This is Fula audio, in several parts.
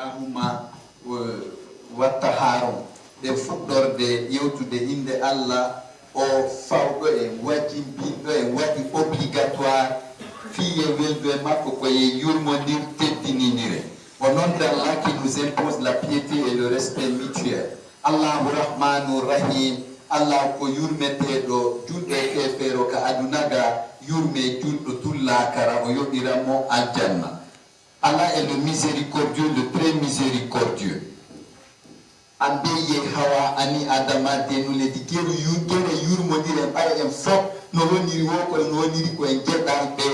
Allahumma watta haron de fuɗɗorde yewtude inde Allah o fawɗo en wajimbinɗo en waɗi obligatoire fiye weldo e makko koye yurmodir teddinidire o noon d'Allah qui nous impose la piété et le respect mutuel. Allahu Rahmanu Rahim, Allah ko yurmeteɗo junɗo e kefero ka adunaga yurme junɗo tullakara o yoɓiramo aljanna. Allah est le miséricordieux, le très miséricordieux. Ambeye hawa ani adama denu le dikeru yugere yurmodire para en fop no woniri wo ko no woniri ko en jedal be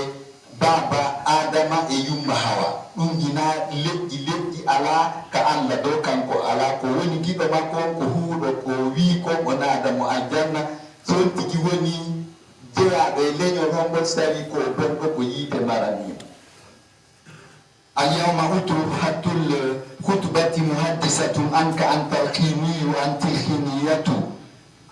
baba adama e yumma hawa dum gina leddi ala ka Allah do kanko ala ko woni gido makko ko huudo ko wi ko ona adamo aljanna son tigi woni jeya be leño rombo sari ko bonko ko yite marani. اليوم أترك الخطبة محدثة عنك أنت الخيمي وأنت الخيمية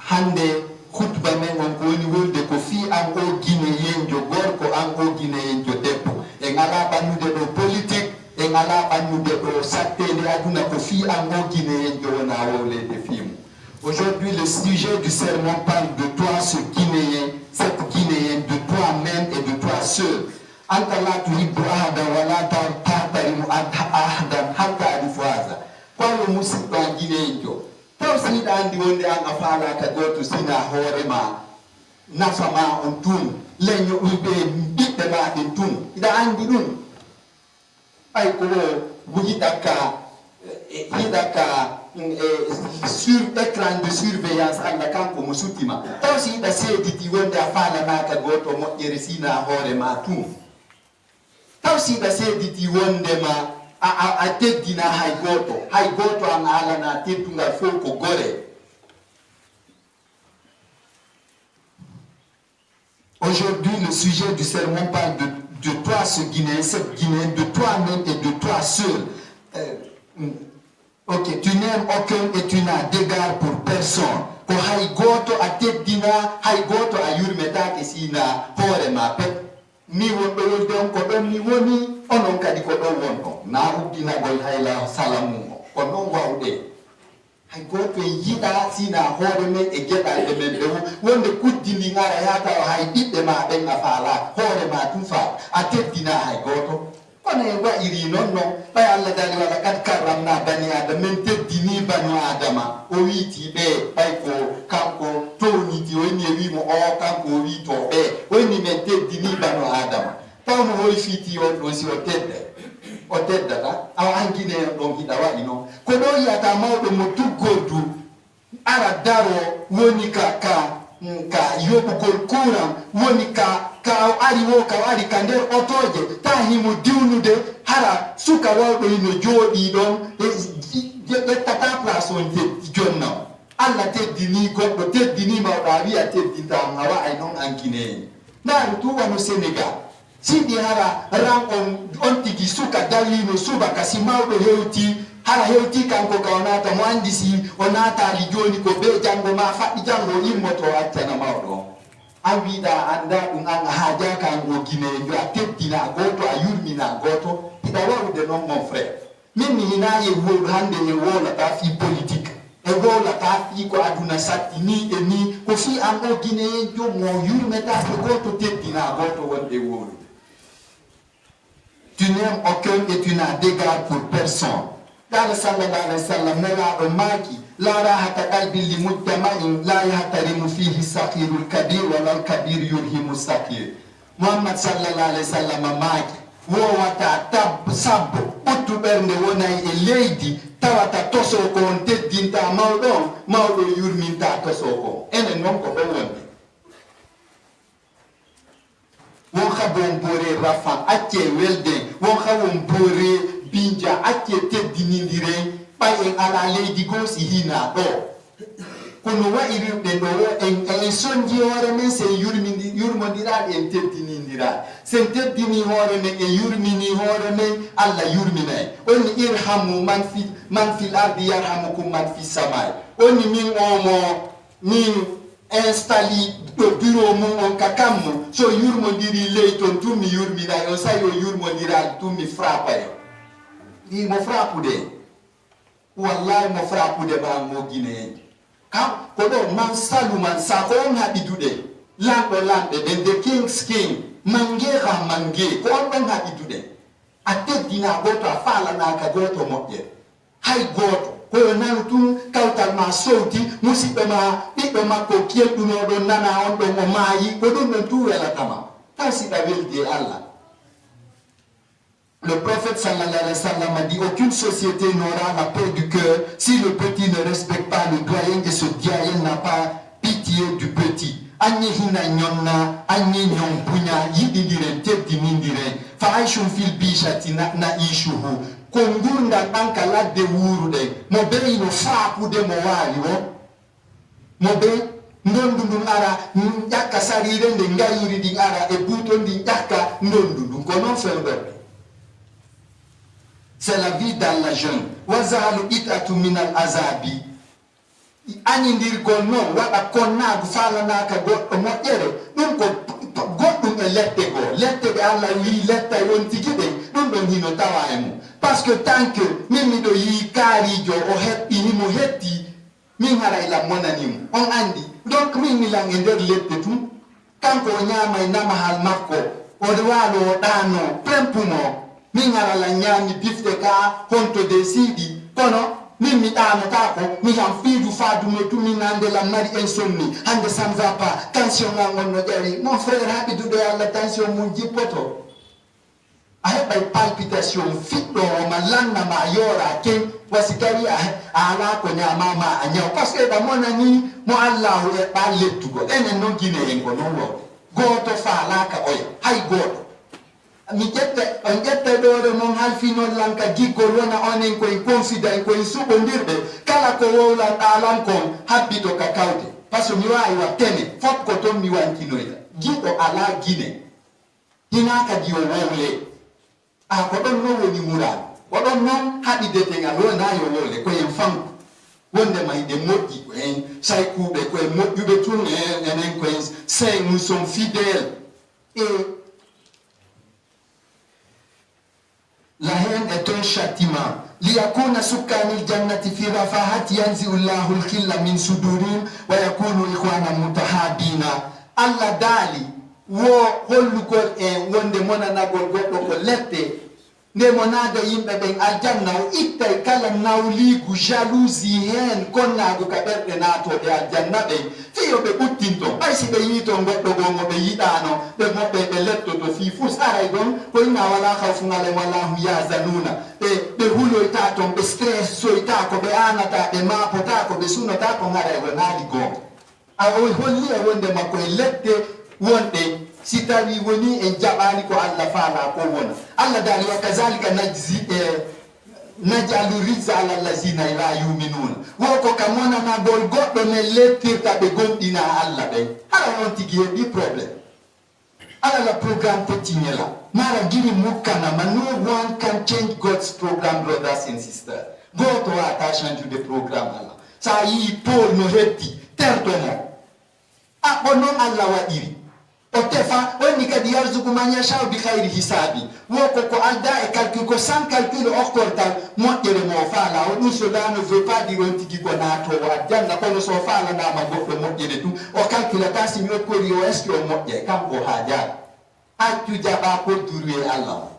هندي خطبة من أنكوني ولد كفي أنكو جينيين جو غوركو أنكو جينيين جو ديبو إن على بانو ديبو بوليتيك إن على بانو ديبو ساتيني أدونا كفي أنكو جينيين جو ناولي ديفيم. Aujourd'hui, le sujet du sermon parle de toi, ce Guinéen, cette Guinéenne, de toi-même et de toi seul. أنت لا تحب أحدا ولا تحترم أحدا حتى أعرف هذا. قالوا مسلم جينينجو. توصيد عندي وندي أن أفعل كدوت سينا هورما نفما أنتم لن يؤمن بيتما أنتم إذا عندي دون أي كلو بيدك sur écran de surveillance alla kanko mo sutima taw si da sediti wonde a fala naka goto moƴƴere sina hoorema tum taw si da sediti wonde ma a teddina hay goto an alana teddungal fof ko gore. Aujourd'hui le sujet du sermon parle de toi ce Guinéen, cette Guinéenne, de toi-même et de toi seul. Ok, tu n'aimes aucun et tu n'as d'égard pour personne. Ko hay goto a teddina, hay goto a yurmetake sina hoorema pet. Ni wonɗo wolde on ko ɗon ni woni, onon kadi ko ɗon wonɗon. Na uddinagol hayla salamu o. Ko non wawɗe. Hay goto e yiɗa sina hoore men e geɗalɗe men ɓe wonde kuddindi ngara yata o hay ɓiɓɓe ma ɓen a faala hoore ma tum fa a teddina hay goto. kono en wa'iri noon non ɓay Allah dali wala kad karramna bani adama min teddini bani adama o wiiti ɓe ɓay ko kanko towniti woni e wimo o kanko o wi to ɓe woni min teddini bani adama tawno hoy fiiti on ɗon si o teddata awa angine en ɗon hiɗa waɗi noon ko ɗo yiyata mawɗo mo tuggordu ara daro woni ka yoɓugol courant woni ka ari ka nder otoje ta himo diwnude hara suka wawɗo hino jooɗi ɗon ƴettata place on jonna Allah teddini goɗɗo teddini mawɗo a wiya teddintama a wa'ay noon ankine en ndaari tu wano Sénégal siɗi hara ran on tigi suka dallino subaka si mawɗo hewti hara hewti kanko ka o naata mo andi si o naatali joni ko be janngo ma faɗɗi janngo immoto accana mawɗo on an wiɗa anda ɗum an a haajaka an o Guinéen a teddina goto a yurmina goto iɗa wawde noon mon frère min mi hina e wolu hande e wolata fi politique e wolata fi ko aduna satti ni e ni ko fi an o Guinéen jo mo yurmetake goto teddina goto wonde wolu. Tu n'aimes aucun et tu n'as d'égard pour personne. قال صلى الله عليه وسلم نرى ماكي لا راحة قلب لمجتمع لا يحترم فيه الصغير الكبير ولا الكبير يرهم الصغير. محمد صلى الله عليه وسلم ماكي ووتا تاب سب أتبرن وناي الليدي توتا توسوكو تدين تا مولو يرمين تا توسوكو أنا نونكو بوندي won khabon bore rafa acce welde won khawon bore binja acce teddinindire ɓay en ala leydi goo si hina ɗo kono wa'iriɓe ɗo en sonji hoore men sen yurmodiraɗe en teddinindiraɗe sen teddini hoore men en yurmini hoore men Allah yurminay onni irhamu man fil ardi yarhamukum man fis samai onni min omo min installé ɗo bureau mum on ka kammo so yurmodiri ley ton tummi yurminay on sayi o yurmodiraɗe tummi frappayo il mo frappe de wallahi mo frappe de ba mo Guinée kam ko do man salu man sa ko on habitude lambe the king's king mangera mange ko on habitude ate dina goto afala na ka goto moje hay goto ko nan tun kawtal ma sowti musibe ma bibbe makko kieduno do nana on do mo mayi ko do non tu wala tama tasi da weldi Allah. Le prophète sallallahu alayhi wa sallam a dit aucune société n'aura la paix du cœur si le petit ne respecte pas le doyen et ce doyen n'a pas pitié du petit. Anye hina nyonna, anye nyompunya, yididiren tebdi mindiren, faishun fil bishati na ishuhu. Kongunda banka la de wurude, mobe ino fapu de mowari wo. Mobe ndondundun ara, nyaka sarire nde ngayiri di ara, e buton di nyaka ndondundun, konon felbe. C'est la vie dans la jeune. Wazalu itatu minal azabi. Ani ndir gono wada konna gufala na ka go mo ere dum ko godum e lette go alla yi letta yon tigide dum do hino tawaemu parce que tant que mimi do yi kari jo o hetti ni mo hetti min hara ila monanim on andi donc min la ngender lette tum kanko nyama ina mahal makko o de walo dano prempumo min hara la nyami bifte ka honto desidi kono Mimi tako mi han fidu fadu me tu minande la mari insomnie hande ça ne va pas tension ngon jari mon frère habidu de alla tension mun jipoto ay bay palpitation fitdo ma lanna ma yora ken wasikari ala ko nyama ma anya parce que da monani mo Allah e balletu go enen non gine en go non wo goto fa la ka oy hay goto mi jette dore non halfino lanka gigol wona onen ko confida ko subondirbe kala ko wowla dalan kon habito ka kawde parce que mi wawi wa tene fop ko ton mi wankinoyta gido ala gine hina ka diwo wowle a ko don no woni mural ko don non habi detengal wona yo wowle ko en fam wonde may de moddi ko en say kube ko en moddube tun en ko en say nous sommes fidèles et la haine est un châtiment. ليكون سكان الجنة في رفاهة ينزع الله الخل من صدورهم ويكونوا إخوانا متحابين. الله دالي wo hollugol en wonde monanagol goɗɗo ko lette nde monada yimɓe ɓen aljanna o ittay kala nawligu jalousie hen konnago ka ɓerɗe natoɓe aljanna ɓen fiyo ɓe ɓuttinto ɓay si ɓe yiito goɗɗo go mo ɓe yiɗano ɓe moɓɓe ɓe lettoto fi fus aray ɗon ko inna wala hawfugalen wala hum yazanuna ɓe huloyta toon ɓe stress soyta ko ɓe anata ɓe mapota ko ɓe sunata ko garay ko naali gonga a o holli e wonde makko e lette wonde si tawi woni en jaɓani ko Allah faala ko wona Allah dali wa kazalika naj'alu rizqa ala allazina la yu'minuna woko kam wonana gol goɗɗo ne lettirta ɓe gonɗina Allah ɓen hala on tigi heɓi probléme ala la programme petignela mara giri mukkanama no one can change God's program, brothers and sisters. Goto wata change programme Allah sa yi Paul no hetti tertomo a ɓonnon Allah waɗiri o tefa woni kadi yarzuku man yashau bi khayri hisabi woko ko alda e calcul ko sans calcul okkortal moƴƴere mo faala o ɗum cela ne veut pas dire on tigi ko naatowo aljanna kono so faalanama goɗɗo moƴƴere ɗum o calculata simi okkori o est ce que o moƴƴe kam o haajaɗo accu jaɓa kodduru e Allah o.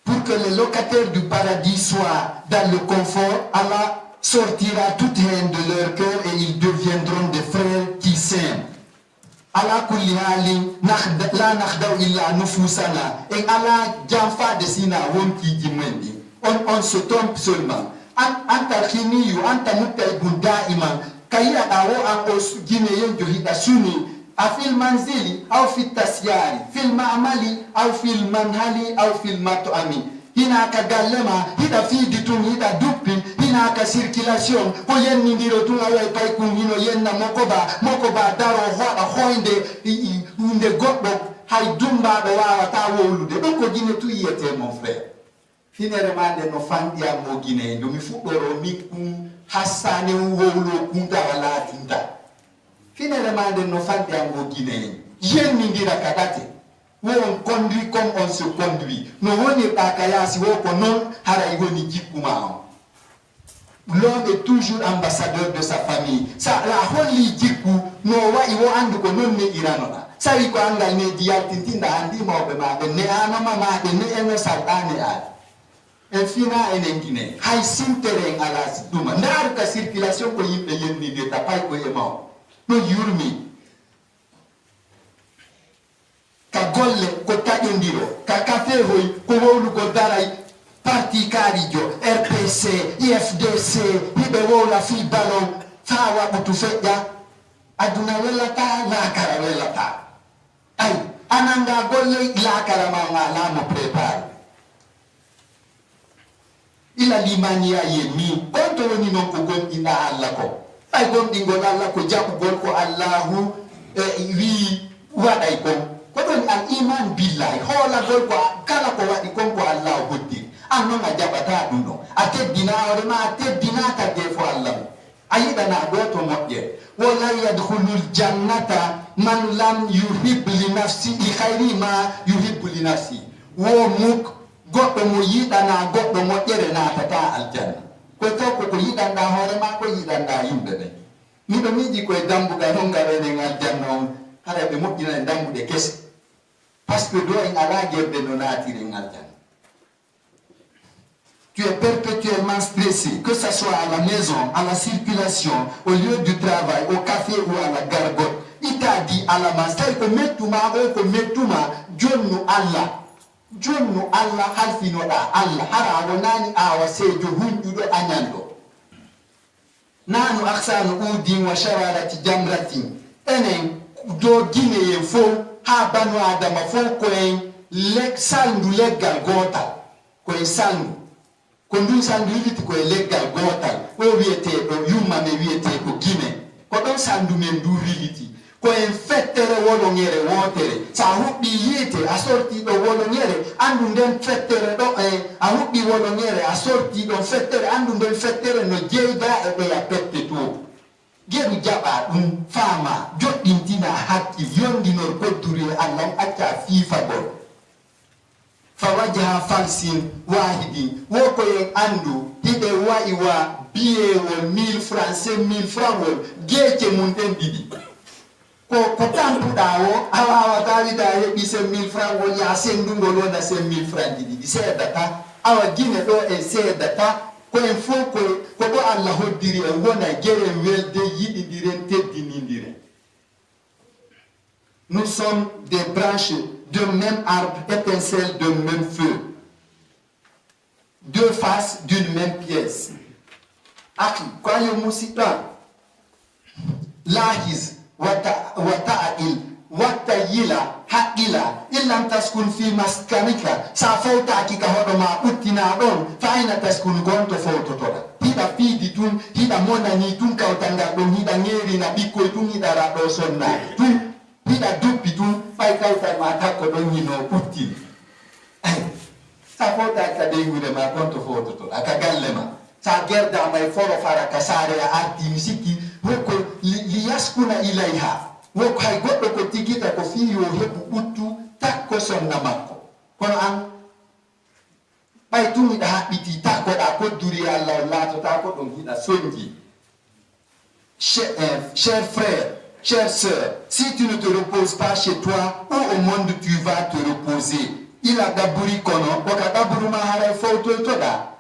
Pour que les locataires du paradis soient dans le confort, Allah sortira toute haine de leur cœur et ils deviendront des frères qui s'aiment. Ala kulli halin la nakhdau illa nufusana et ala jamfa de sina wonki jimendi on se trompe seulement anta khiniyu anta muttaibun daiman kayya dawo an os gineyen johida suni afil manzili au fit tasyari fil ma'mali au fil manhali au fil mat'ami hina ka gallema hida fiidi tun hida duppin hina ka circulation ko yenni ndiro tun away pay kun hino yenna mokoba daro hoda hoynde nde goɗɗo hay dumbaɗo wawata wowlude ɗon ko guine tu yiyete mon frère finere ma nde no fanɗiya mo guine ndomi fuɗɗoro min hassane wowlo kunta wala tinta finere ma nde no fanɗiya mo guine yenni ndira kadate où on conduit comme on se conduit. No woni bakayasi wo ko non hara igoni jikuma. L'homme est toujours ambassadeur de sa famille. Ça la holi jiku no wa iwo andu ko non ne iranona. Sa wi ko angal ne dial tintinda andi mawbe ma ne anama ma ne eno saltane al. Enfina enenkine hay sintere alas duma ndar ka circulation ko yimbe yenni de tapay ko emaw no yurmi ka golle ko taƴondiro ka café hoy ko wowlu ko daray parti karijo RPC IFDC hiɓe wowla fi ballon fa waɓutu feƴƴa aduna wellata lakara wellata ay ananga golle lakara ma nga lamo préparé ila limaniya yemi konto woni non ko gonɗinɗa Allah ko ay gonɗingol Allah ko jaɓugol ko Allahu wi waɗay kon ko ɗon al iman billahi hoolagol ko kala ko waɗi kon ko Allah hoddi an noon a jaɓata ɗum ɗo a teddina hoorema a teddina tagge fo Allah a yiɗana goto moƴƴe wala yadkhulul jannata man lam yuhib li nafsi li khayri ma yuhibbu li nafsi wo muk goɗɗo mo yiɗana goɗɗo moƴƴere natata aljanna ko taw koko yiɗanɗa hoorema ko yiɗanɗa yimɓe ɓe miɗo miiji koye dambuga non garenen aljanna on hara ɓe moƴƴina e dambuɗe kese par ce que do en ala guerɗe no naatiren aljanna. Tu es perpétuellement stressé, que ce soit à la maison, à la circulation, au lieu du travail, au café ou à la gargote. Il t'a dit à la masse, ko mettuma o ko mettuma jonnu Allah. Jonnu Allah halfinoɗa Allah hara wonani awa seejo hunƴuɗo añanɗo nanu aksanu udin wa shararati jamratin enen do guineyen fof ha banu adama fof koyen salndu leggal gotal koye salndu ko ndun salndu yiliti koye leggal gotal o wiyeteɗo yummame wiyete ko guine ko ɗon salndu men ndu wiliti koyen fettere wolongere wotere sa huɓɓi yiite a sorti ɗo wolongere andu nden fettere ɗo a huɓɓi wolongere a sorti ɗon fettere andu nden fettere no jeyda e ɓeya pette to geɗu jaɓa ɗum faama joɗɗintina hakkil yondinor kodduri Allah acca fiifagol fa wajaha falsin wahidin wo koyen andu hiɓe wayi wa biyewol 1000 francs 5000 francs wol geece mum ɗen ɗiɗi ko tampuɗa o a wawata wida heɓi 5000 francs wol ya sendugol wona 5000 francs ɗiɗi seedata awa guine ɗo e seedata koyen fof ko ɗo Allah hoddiri e wona gueren welde yiɗidiren teddinidiren. Nous sommes des branches d'un même arbre, étincelles d'un même feu, deux faces d'une même pièce. Aki kwayo musita lahis wata'il wattayila haqqila illam taskun fi maskanika sa fawtaki ka hoɗo ma ɓuttina ɗon fa ayna taskun gonto fawtotoɗa hiɗa fiidi tun hiɗa monani tun kawtangal ɗon hiɗa ŋerina ɓikkoy tun hiɗara ɗo sonnaki tun hiɗa duppi tun ɓay kawtal ma takko ɗon yino ɓuttini sa fawtaki ka ɗeygure ma gonto fawtotoɗa ka galle ma sa gerdama e foro fara ka saare a arti mi sikki woko liyaskuna ilayha woko hay goɗɗo ko tigita ko fi yo heɓu ɓuttu takko sonna makko kono an ɓay tun hiɗa haɓɓiti takkoɗa kodduri Allah o laatota ko ɗon hiɗa soñji. Cher frère, chère sœur, si tu ne te reposes pas chez toi, où au monde tu vas te reposer? Ila ɗaɓɓuri kono oka ɗaɓɓuruma haray fowtoytoɗa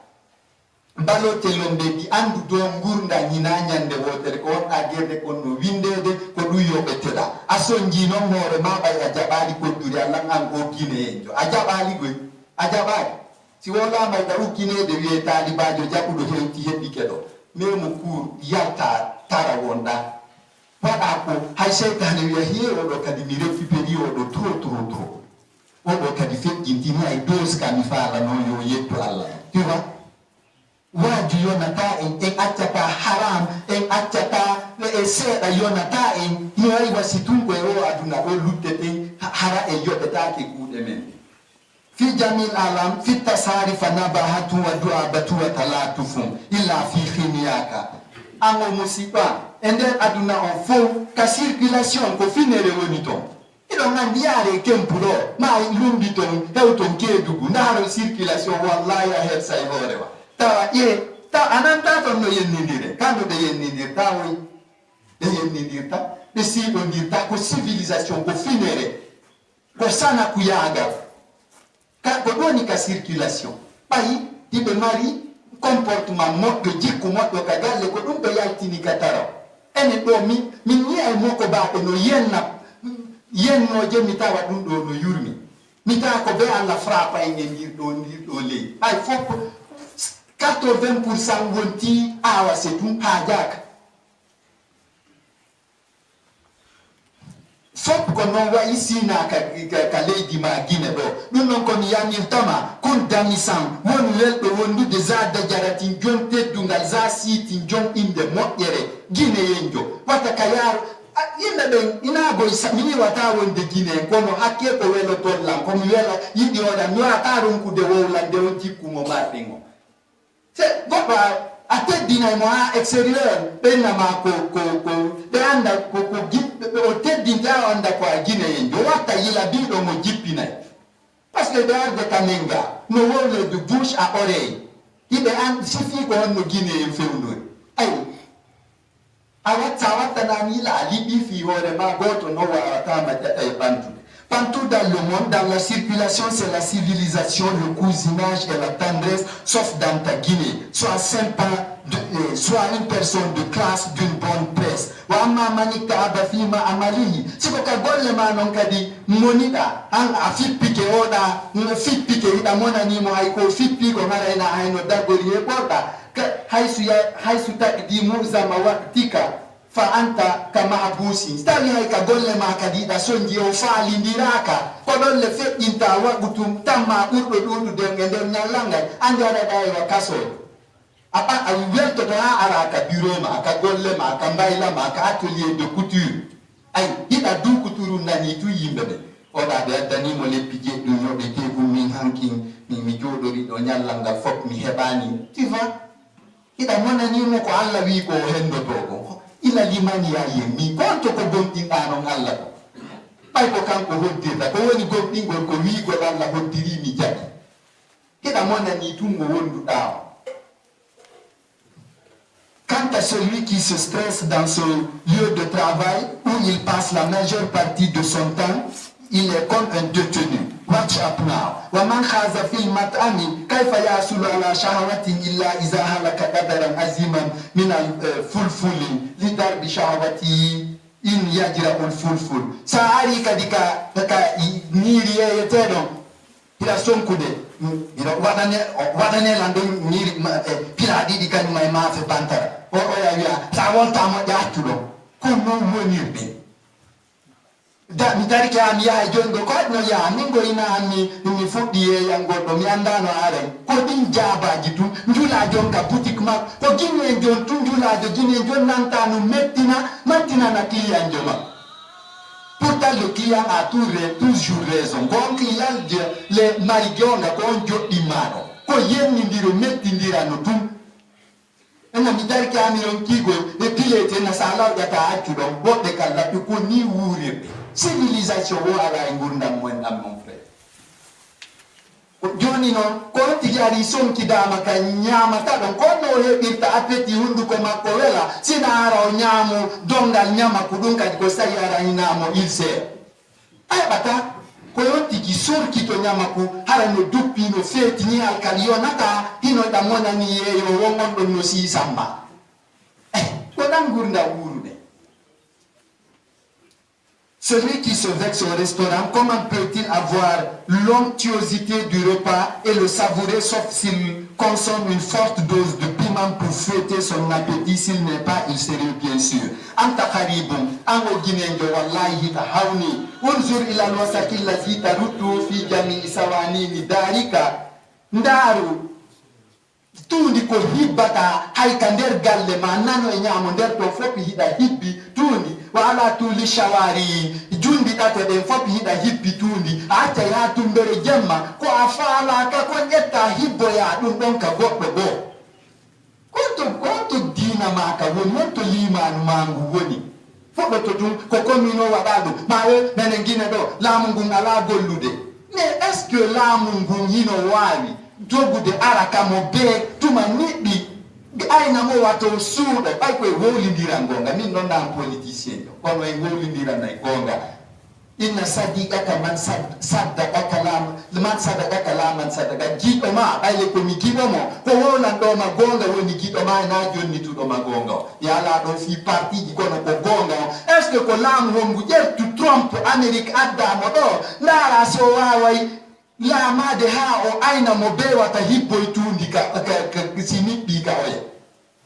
balotelon ɓe ɗi andu dow gurda ñina ñande wotere ko wonɗa guerde kon no windede ko ɗum yoɓeteɗa a soñji noon hoore ma ɓay a jaɓali kodduri Allah an o guineyenjo a jaɓali goy a jaɓali si wolama ɗa ukkinede wiye talibajo jaɓuɗo hewti heɓɓike ɗo memo cour yalta tara wonɗa waɗa ko hay seytane wiya he oɗo kadi mi récupéri oɗo trop oɗo kadi feƴƴintini ay dose ka mi falano yo yettu Allah tu vois waaju yonata en accata haram en accata e seeɗa yonata en mi wayi wasi tun koye o aduna ɗo luddeten hara e yoɓetake kuuɗe men fi jamil alam fi tasari fa nabahatu wa du'abatu wa talatufum illa fi khimiyaka ango musiba e nder aduna on fof ka circulation ko finere woni ton iɗo gandi yaare kempuɗo ma lumbi ton hewton keedugu ndaaro circulation wallahi a hersay hoorewa tawa taw ananta ton no yennidire kamɓe ɓe yennidirta woy ɓe yennidirta ɓe siiɗodirta ko civilisation ko finere ko sana ku yaagal ko ɗoni ka circulation ɓayi hiɓe mari comportement moƴƴo jikku moƴƴo ka galle ko ɗum ɓe yaltini ka taraw enen ɗo min yi'ay moko baɓe no yennoje mi tawa ɗum ɗo no yurmi mi tawa ko be Allah frapa en e ndir ɗo leydi hay fof 80% wonti awa se ɗum ha jaka fof ko noon wayi sina ka leydi ma Guinée ɗo ɗum noon komi yamirtama kon damisan won welɗo wondude zada jaratin jon teddungal za sitin jon inde moƴƴere Guinéen-jo wata ka yaaro yimɓe ɓen inagoy mi yiwata wonde Guinée kono hakke ko welo tollan komi wela yiɗi oɗan mi wata ronkude wowlande on jikkumo marɗen o se goɗɗo a teddinay mo ha extérieur ɓennama ko ɓe anda o teddinta o anda ko a Guinéen-jo watta yila biɗo mo jippinay par ce que ɓe arde kanenga no wowle de bouche à oreille hiɓe an sifi ko honno Guinéen fewnori ayi a wattanani yila a liɓi fi hoore ma goto no wawatama ƴeɗa e ɓantude. Partout dans le monde, dans la circulation, c'est la civilisation, le cousinage et la tendresse, sauf dans ta Guinée. Sois sympa, sois une personne de classe, d'une bonne presse. Wa amma manika abafima amalihi. Siko ka golle ma non kadi monida an a fippike oda fippike ida monani mo ay ko fippi ko ngara ina hayno dagori e borda haysu taqdimu zama waqtika fa anta ka mahbusi stawi hay ka golle ma kadi da sonji o faalindiraka ko don le feƴƴinta waɓutum tamma ɓurɗo ɗuɗude e nder ñallangal andara ɗa e kasol a weltoto ha ara ka bureau ma ka golle ma ka mbayla ma ka atelier de couture ay hiɗa du couture nani tu yimɓe ɓe oɗa ɓe addanimo leppi jeɗɗum yoɓe tegum min hanki mi joɗori ɗo ñallangal fof mi heɓani tu vois hiɗa monanimo ko Allah wi ko hendoto ko ila limani ya yemmi konto ko gonɗinɗanon Allah ko ɓay ko kanko hoddirta ko woni gonɗingol ko wigol Allah hoddirimi jaɓi hiɗa monani tun mo wonduɗa o. Quant à celui qui se stresse dans son lieu de travail où il passe la majeure partie de son temps, il est comme un détenu. Watch up now. ومن خاز في المطعم كيف يحصل على شهوة إلا إذا هلك قدرا عظيما من الفلفل لدرب شهوته إن يجرأ الفلفل. سأري كديكا نيري يتدون إلى سونكودي إلى وادني لندن نيري بيرادي ديكا نما ما في بانتر أو يا سأوان تامو يأتلو كونو منيربي da mi dari ke am yaha jongo ko no ya ningo ina mi fuddi e yangodo mi andano are ko din jabaji tu njula jonka boutique ma ko ginne jon tu njula de ginne jon nantanu mattina na client joma pourtant le client a toujours raison bon client le marigonga ko joddi mano ko yenni ndiro metti ndirano tum ena mi dari ke am yon kigo e pilete na sala gata accu don bodde kala ko ni wurebe civilisation wo ala e gurdam mon am mon frère joni noon ko tigi ari sonkidama ka ñamata ɗon ko no heɓirta appétit hunduko makko wela sina ara o ñaamu dongal ñama ko ɗum kadi ko sayi ara hinamo il sert a heɓata ko yon tigi sorkito ñama ko hara no duppi no feetini alkali yonata hinoɗa monani yeyo wongon ɗon no sisamba ko ɗan gurdam wurude. Celui qui se vexe au restaurant, comment peut-il avoir l'onctuosité du repas et le savourer sauf s'il consomme une forte dose de piment pour fouetter son appétit? S'il n'est pas, il serait bien sûr. Anta karibum, ango ginenjo wallahi ta hauni. Unzur ila alwasaki allazi tarutu fi jami'i sawanini darika. Ndaru tuundi ko hibbata hayka nder galle ma nano e ñaamo nder to fof hiɗa hibbi tuundi wa ala tuuli shawari jundi ɗate ɗen fof hiɗa hibbi tuundi a acca ya tumbere jemma ko a faalaka ko ƴetta hibboya ɗum ɗon ka goɗɗo goo konto diina ma ka woni wonto limanu mangu woni foɓe to ɗum ko commune o waɗa ɗum ma ɓe menen guine ɗo laamu ngun ala gollude mais est ce que laamu ngun hino wawi jogude ara kamo be tuma niɗɗi aynamo wato suuɗa ɓay koye wowlidiran gonga min noon nan politicien o kono en wowlidiranay gonga inna sadiqaka man saddaqaka man sadaqaka la man sadaqa jiɗo ma ɓayle komi giɗo mo ko wowlan ɗo ma gonga woni giɗo ma na jonnituɗo ma gonga o yala ɗo fi parti ji kono ko gonga o est ce que ko laamu hongu ƴertu trompe amérique addamo ɗo ndara so waway laamade ha o ayna mo bewata hibboy tundi ka si niɓɓi ka oya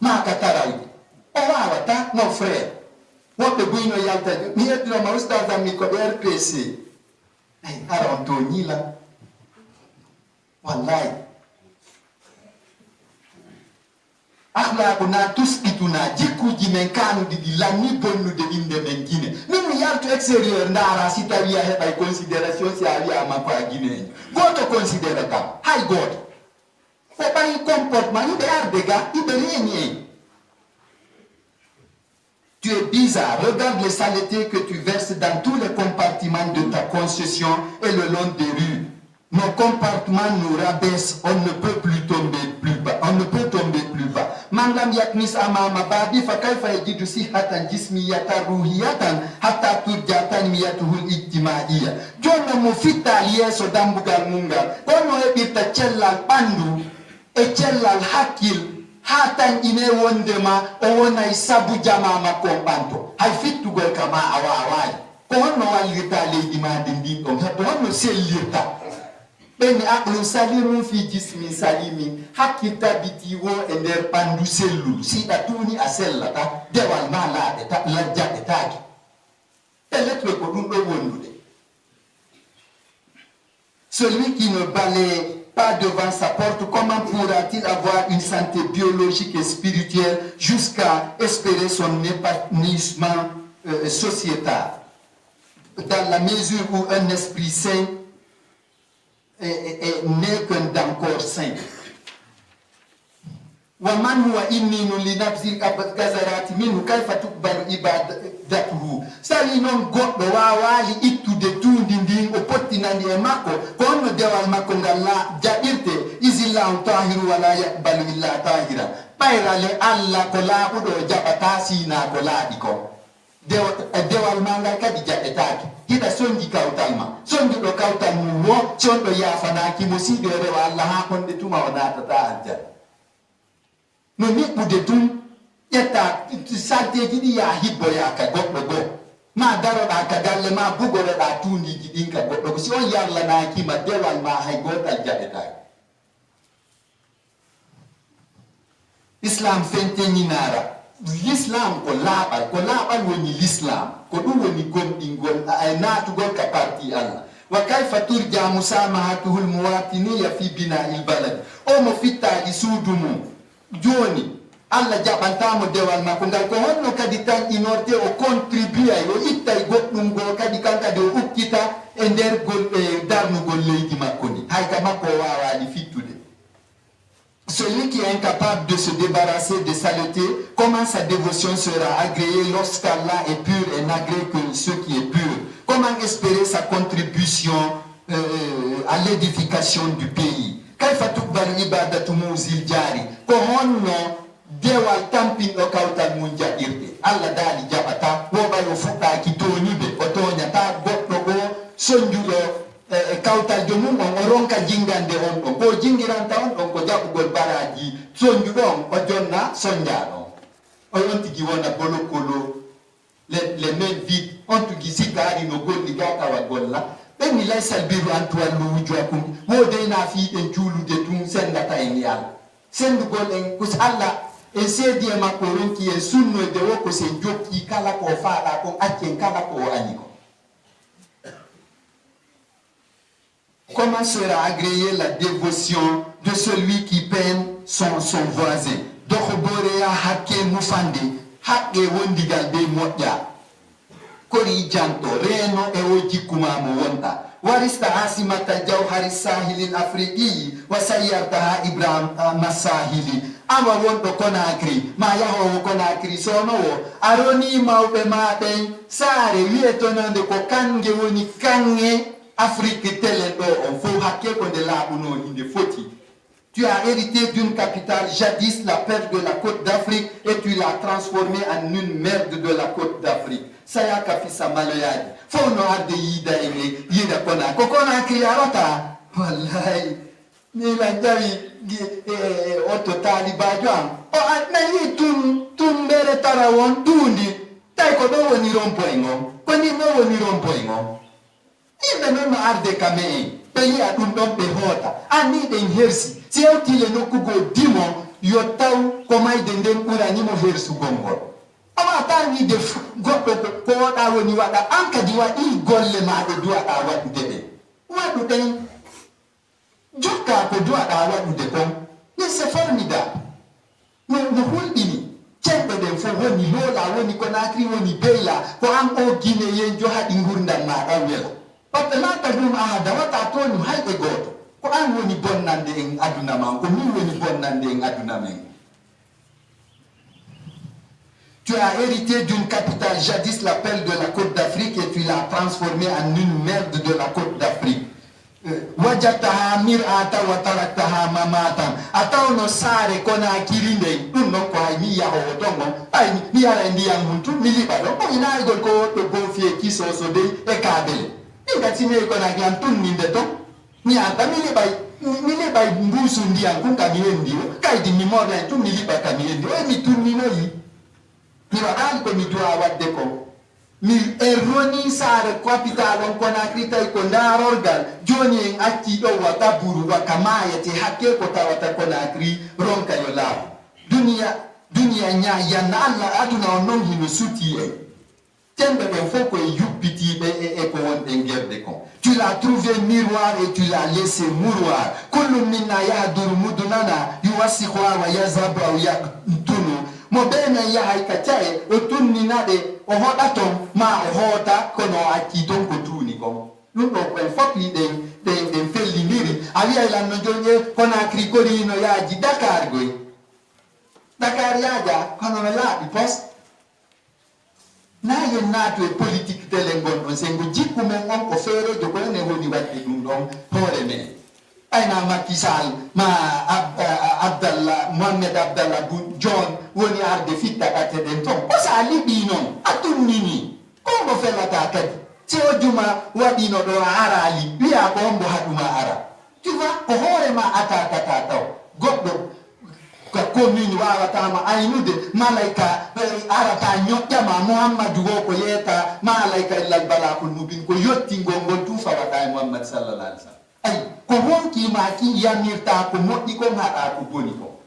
ma ka tarawde o wawata mon frère woɓɓe buyno yalta mi yettinoma ustad ammi ko ɗo rpc ay ara on to ñila wallahi ahlaku na tusɗituna jikkuji men kanuɗi ɗi lanni bonnude inde men guine min mi yaltu extérieur ndara si tawi a heɓay considération si a wiyama ko a guinéen goto considére kam hay goto o ɓayi comportement yiɓe arde ga yiɓe reñi. Tu es bizarre. Regarde les saletés que tu verses dans tous les compartiments de ta concession et le long des rues. Nos compartiments nous rabaissent. On ne peut plus tomber plus bas. On ne peut tomber plus bas. Man lam yaknis amama badi fa kayfa yajidu sihatan jismiyatan ruhiyatan hatta turja tanmiyatuhu al-ijtimaiya. Jonno mo fitta yeso dambugal mungal. Kono heɓirta cellal ɓandu e cellal hakkil hatan ine wondema o wonay sabu jama makko ɓanto hay fittugol kama a wawayi ko honno wallirta leydi ma de ndin ɗon heɓe honno sellirta ɓenni aqlu salimun fi jismin salimin hakkil tabiti wo e nder ɓandu sellul siɗa tuni a sellata dewal ma jaɓetaki e lettre ko ɗum ɗo wondude. Celui qui ne balaye pas devant sa porte, comment pourra-t-il avoir une santé biologique et spirituelle jusqu'à espérer son épanouissement sociétal? Dans la mesure où un esprit sain n'est qu'un corps sain. ومن هو إنين لنفس الغزرات منه كيف تقبل عبادته سالي نون غوɗɗo wawali ittude tundi ndin o pottinandi e makko kono dewal makko ngal jaɓirte isillahu tahiru wala yaqbalu illa tahira ɓayrale allah ko laaɓuɗo o jaɓata sina ko laaɓi ko dewal ma ngal kadi jaɓetake hiɗa soñji kawtal ma soñjuɗo kawtal mum wo sonɗo yafanaki mo siɗo rewa allah ha konde tuma o natata aljanna no niɓɓude tum ƴetta salteji ɗi ya hibboya ka goɗɗo goo ma daroɗa ka galle ma bugoroɗa tundiji ɗin ka goɗɗo ko si on yarlanakima dewal ma hay gotal jaɓetaki. Islam fenteñinara l'islam ko laaɓal woni l'islam ko ɗum woni gomɗingol ay natugol ka parti allah wa kayfa turja musamahatuhu lmuwatiniya fi bina il balad o mo fittaɗi suudu mum joni allah jaɓantamo dewal makko ngal ko honno kadi tan inorte o contribue ay o ittay goɗɗum go kadi kankadi o ukkita e nder darnugol leydi makko ni hay ka makko o wawani fittude. Celui qui est incapable de se débarrasser des saletés, comment sa dévotion sera agréée lorsqu'Allah est pur et n'agrée que ce qui est pur? Comment espérer sa contribution à l'édification du pays? Kayfa tuqbalu ibadatu muzil jari ko honno dewal tampinɗo kawtal mum jaɓirde allah daali jaɓata woɓay o fuɗɗaki toñude o toñata goɗɗo o soñjuɗo kawtal jomum on o ronka jingande on ɗon ko jingiranta on ɗon ko jaɓugol baraji soñjuɗo on o jonna soñjaɗo on on tigi wona bolokolo les mains vides on tigi sikka ari no golli ga tawa golla ɓenni laysal biru an tuwallu wujuhakum wodeyna fiiɗen juulude tun sendata en yalla sendugol en kus allah en seedi e makko ronki en sunnoyde wo ko sen jokki kala ko faaɗa kon accen kala ko o ani ko. Comment sera agréée la dévotion de celui qui peine son voisin? Doko boreya hakke mufande haqqe wondigal be moƴƴa kori janto reno e o jikkuma mo wonta ورثت عاصمة جوهر الساحل الأفريقي وسيرتها إبراهيم مساحلي أما وندو كوناكري ما يهو كوناكري سونو أروني موبي ما بين ساري ويتونان دي كو كانجي وني كانجي أفريقيا تلندو فو حكي كون دي لابونو إندي فوتي. Tu as hérité d'une capitale jadis la perle de la côte d'Afrique et tu l'as transformée en une merde de la côte d'Afrique. Saya kafisa maloyaji. Fono arde yida ene yida kona. Kokona kriyarota. Wallahi. Nila njawi oto talibajwang. O atnani tumbere tarawon tundi. Taiko do woni rompoingo. Kwani no woni rompoingo. Ina no arde kame. Peyi adun don pe hota. Ani den hersi. Si eu tile no kugo dimo yotau komai denden urani mo hersu gongol. Ama tangi de goto ko wada woni wada anka diwa I golle ma de duwa da wadu dede. Wadu den jokka ko duwa da wadu de kon. Mais c'est formidable. No hulbini cembe den fo woni lola woni ko nakri woni beila ko am o gine yen jo hadi ngurndam ma da wela. Pape la ta dum ahada wata to ni haybe goto. Ko an woni bonnande en aduna man ko min woni bonnande en aduna men. Tu as hérité d'une capitale jadis la perle de la côte d'Afrique et tu l'as transformée en une merde de la côte d'Afrique. Wajataha mir'ata wa taraktaha mamatan. Ataw no sare kona kirinde dum no ko mi ya ho tongo ay mi ya ndi yang muntu mi liba do ko ina gol ko to bo fie kiso so de e kabele. Inga tine ko na yan tun ninde to ni anta mili bay mbusu ndiyan kun kamiendi kay di mi morla tu mili ba kamiendi e mi tunni no yi mi wadal ko mi duwa wadde ko mi erroni sare capital on kona krita ko ndarorgal joni en acci do wata buru wa kamaya te hakke ko tawata kona kri ronka yo la dunia nya ya na Allah aduna on hino suti e tembe be foko yupiti be e ko won en gerde kon. Tu l'as trouvé miroir et tu l'as laissé mouroir. Kullu minna yahduru mudunana yuwasiqu wa yazhabu aw yaqtunu. Mo bene ya haikachae otunni nade o hodaton ma o hoda kono akidon ko tuni kon. Nuno ko fopi den fellindiri ali ay lan no jonge kona krikori no yaji Dakar goy. Dakar yaja kono la di post na yen nato e politique telengon on sengo jikku men on ko fere jogo ne woni wadde dum don hore men ayna Macky Sall ma Abdallah Mohamed Abdallah Boun John woni arde fitta kate den ton o sa libi non atunnini ko mo felata kadi se o juma wadi no do arali biya ko mbo haduma ara tu vois ko hore ma ataka taw goddo ka commune wawatama aynude malaika arata ñoƴƴama Muhammadu wo ko yeeta malaika illal balakul mubin ko yettingol ngol tufa waɗa e Muhammad sallallahu alaihi wasallam ay ko honkima ki yamirta ko moƴƴi ko haɗa ko boni ko.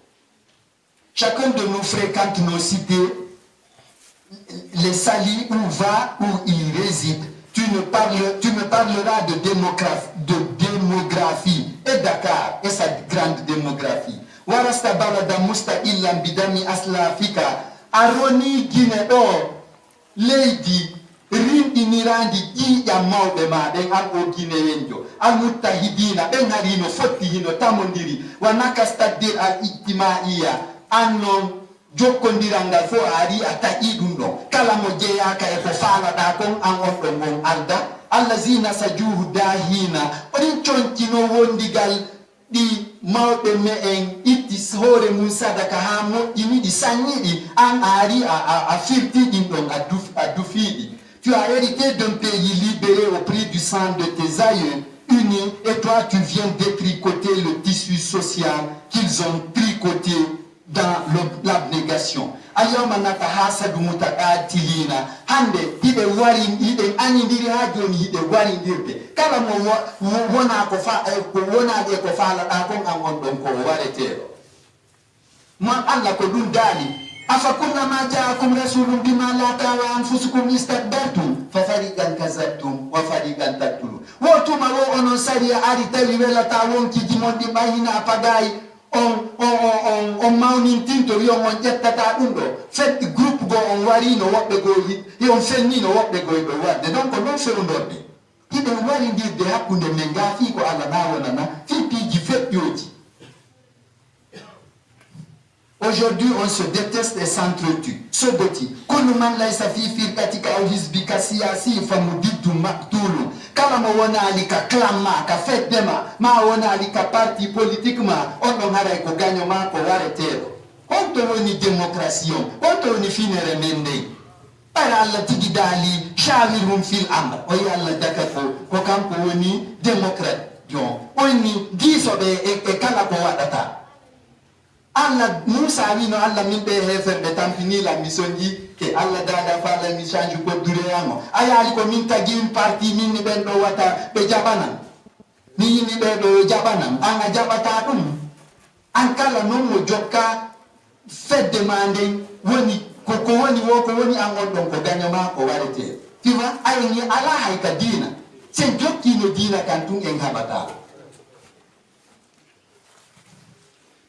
Chacun de nous fréquente nos cités, les salit où va, où il réside. Tu me parleras de démographie et Dakar et sa grande démographie. Warasta balada mustaqillan bidami aslafika aroni gine do leydi rindi nirandi ƴiƴam mawɓe maɗen an o gine yenjo almuttahidina ɓen harino fotti hino tamodiri wa nakastaddir al ijtimaiya an non jokkodiral ngal fo a ari a taƴi ɗum ɗon kala mo jeeyaka e ko faalaɗa kon an on ɗon gon arda allazina sajuhu dahina oɗin concino wondigal ɗi mawɓe me en itti hoore mum sadaka ha moƴƴini ɗi sanñiɗi an ari a firtiɗin ɗon a dufiɗi. Tu as hérité d'un pays libéré au prix du sang de tes aïeux unis et toi tu viens détricoter le tissu social qu'ils ont tricoté dans l'abnégation. Alyawma natahasadu mutaqatilina hande hiɓe hiɓe añidiri ha joni hiɓe warindirde kala mo wona ko wonaɗe ko faalaɗa kon an on ɗon ko wareteɗo mo Allah ko ɗum daali afa kullama jaakum rasulun bima la tawa anfusukum istakbartum fa fariqan kazabtum wa fariqan taqtulun wotuma wo onon sari ari tawi welata wonkiji mon ɗi ɓayina pagayi on mawnintinto wiyon on ƴettata ɗum ɗo fetti groupe go on warino woɓɓe go on fennino woɓɓe go ɓe wadde donc ɗon fewdorde yiɓe warindirde hakkunde men ga fi ko Allah nawonana fi piiji feƴƴoji. Aujourd'hui, on se déteste et s'entretue. Soboti. Kullu man laysa fi firqatika aw hizbika siyasi famudiddu maqtulu. Kala mo wona ali ka clan ma, ka fedde ma wona ali ka parti politique ma, on ɗon haray ko gaño ma ko wareteɗo. Honto woni démocratie on, honto woni finere men ndey. Bara Allah tigi daali shawirhum fil amr. O yi Allah daka ko kanko woni démocrate jon. Woni diisoɓe e kala ko waɗata. Allah Musa wino Allah min ɓe heferɓe tampini la mission ji ke Allah dada fa la mission ji ko dureyamo ayali ko min tagi un parti min ni ɓen ɗo wata ɓe jaɓanan mi yini ɓe ɗo jaɓanan an a jaɓata ɗum an kala non mo jokka fedde ma nden woni ko woni wo ko woni an on ɗon ko gañoma ko warete fiwa ayni ala hay ka dina sen jokkino dina kan tun en haɓata.